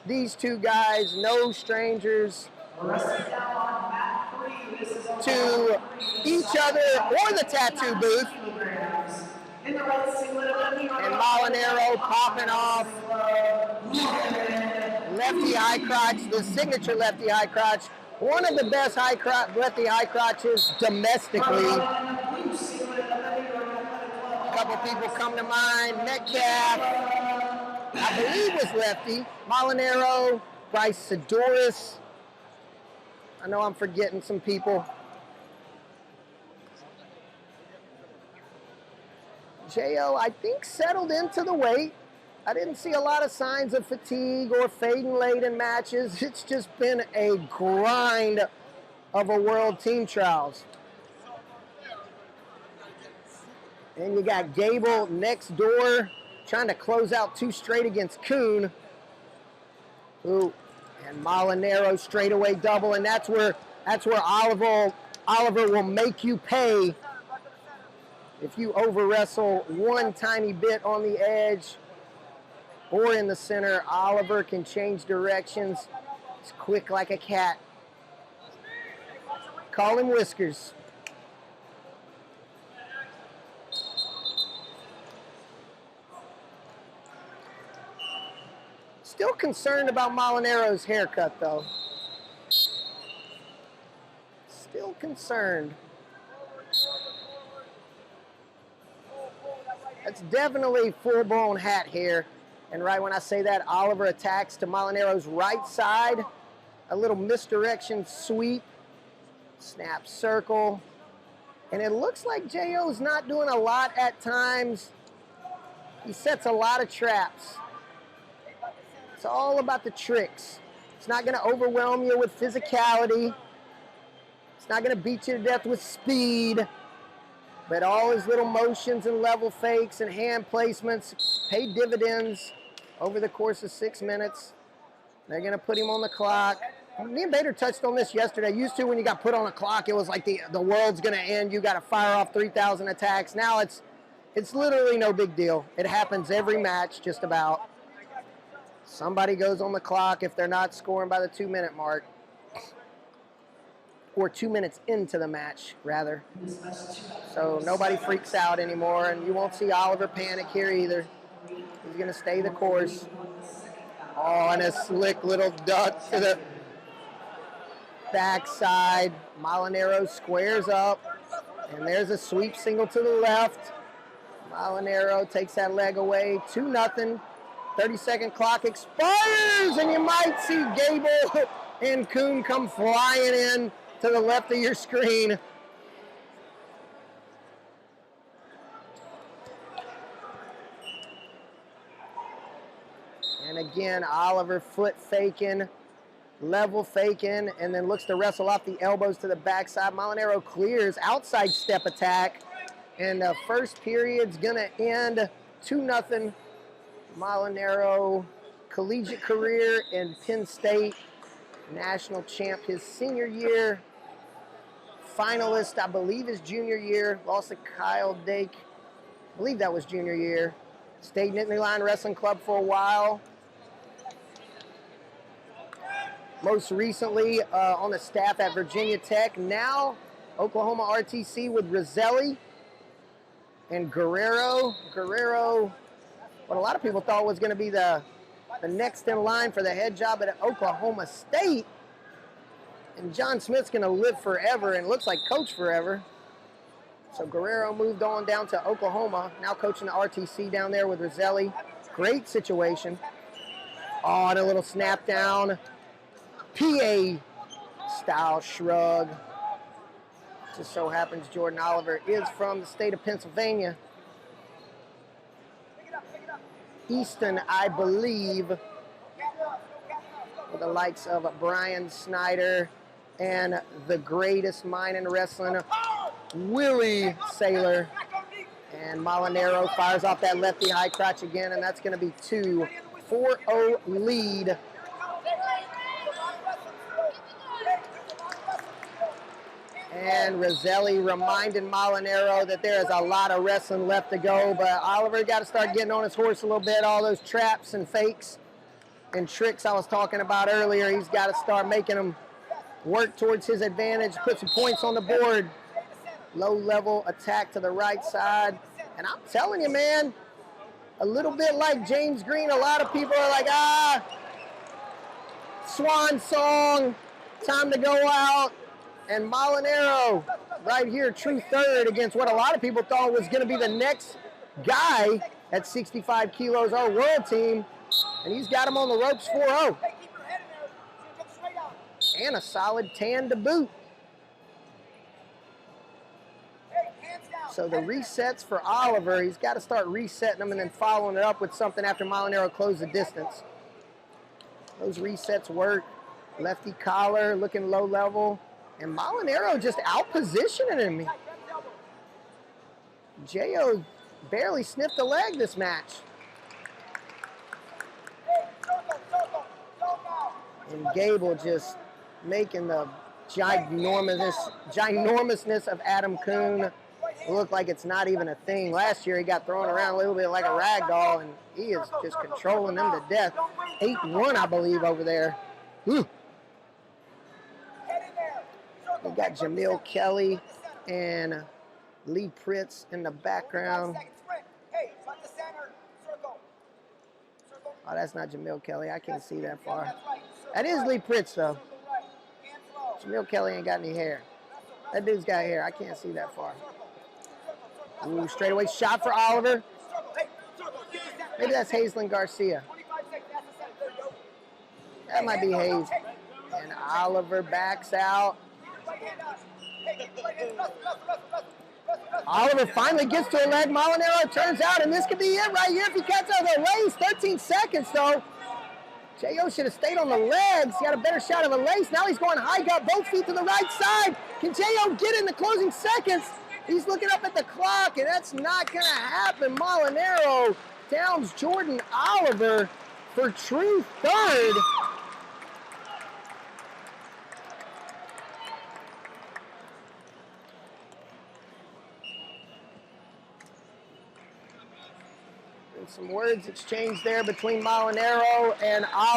these two guys, no strangers to each other or the tattoo booth. And Molinaro popping off lefty high crotch, the signature lefty high crotch. One of the best lefty high crotches domestically. A couple people come to mind. Metcalf, I believe was lefty. Molinaro, Bryce Sidoris. I know I'm forgetting some people. J.O., I think, settled into the weight. I didn't see a lot of signs of fatigue or fading late in matches. It's just been a grind of a World Team Trials. And you got Gable next door trying to close out 2 straight against Kuhn. Ooh, and Molinaro straightaway double, and that's where Oliver will make you pay. If you over-wrestle one tiny bit on the edge or in the center, Oliver can change directions. He's quick like a cat. Call him Whiskers. Still concerned about Molinaro's haircut, though. Still concerned. That's definitely full-blown hat hair. And right when I say that, Oliver attacks to Molinaro's right side. A little misdirection sweep. Snap circle. And it looks like J.O.'s not doing a lot at times. He sets a lot of traps. It's all about the tricks. It's not going to overwhelm you with physicality. It's not going to beat you to death with speed. But all his little motions and level fakes and hand placements pay dividends over the course of 6 minutes. They're going to put him on the clock. Me and Bader touched on this yesterday. Used to, when you got put on a clock, it was like the world's going to end. You got to fire off 3,000 attacks. Now it's literally no big deal. It happens every match, just about. Somebody goes on the clock if they're not scoring by the 2-minute mark. Or 2 minutes into the match, rather. So nobody freaks out anymore, and you won't see Oliver panic here either. He's going to stay the course. Oh, and a slick little duck to the backside. Molinaro squares up, and there's a sweep single to the left. Molinaro takes that leg away, 2-0. 30-second clock expires, and you might see Gable and Kuhn come flying in to the left of your screen. And again, Oliver foot faking, level faking, and then looks to wrestle off the elbows to the backside. Molinaro clears, outside step attack, and the first period's gonna end 2-0. Molinaro, collegiate career in Penn State, national champ his senior year, finalist, I believe, his junior year, lost to Kyle Dake, I believe that was junior year, stayed Nittany Lion Wrestling Club for a while, most recently on the staff at Virginia Tech, now Oklahoma RTC with Roselli and Guerrero, what a lot of people thought was going to be the next in line for the head job at Oklahoma State. And John Smith's going to live forever and looks like coach forever. So Guerrero moved on down to Oklahoma, now coaching the RTC down there with Roselli. Great situation. Oh, and a little snap down. PA style shrug. Just so happens Jordan Oliver is from the state of Pennsylvania. Easton, I believe, with the likes of Brian Snyder and the greatest mind in wrestling, Willie Saylor. And Molinaro fires off that lefty high crotch again, and that's going to be 2. 4-0 lead. And Roselli reminding Molinaro that there is a lot of wrestling left to go, but Oliver got to start getting on his horse a little bit, all those traps and fakes. and tricks I was talking about earlier. He's got to start making them work towards his advantage, put some points on the board. Low-level attack to the right side. And I'm telling you, man, a little bit like James Green, a lot of people are like, swan song, time to go out. And Molinaro right here, true third against what a lot of people thought was going to be the next guy at 65 kilos, our world team. And he's got him on the ropes 4-0. And a solid tan to boot. So the resets for Oliver, he's got to start resetting them and then following it up with something after Molinaro closed the distance. Those resets work. Lefty collar, looking low level. And Molinaro just out-positioning him. J.O. barely sniffed a leg this match. And Gable just making the ginormousness of Adam Kuhn look like it's not even a thing. Last year he got thrown around a little bit like a rag doll, and he is just controlling them to death. 8-1, I believe, over there. Whew. We got Jamil Kelly and Lee Pritz in the background. Oh, that's not Jamil Kelly. I can't see that far. That is Lee Pritz, though. Jamil Kelly ain't got any hair. That dude's got hair. I can't see that far. Ooh, straightaway shot for Oliver. Maybe that's Hazelin Garcia. That might be Hayes. And Oliver backs out. Oliver finally gets to a leg. Molinaro turns out, and this could be it right here if he cuts out the lace. 13 seconds, though. J.O. should have stayed on the legs. He got a better shot of a lace. Now he's going high gut, both feet to the right side. Can J.O. get in the closing seconds? He's looking up at the clock, and that's not going to happen. Molinaro downs Jordan Oliver for true third. And some words exchanged there between Molinaro and Oliver.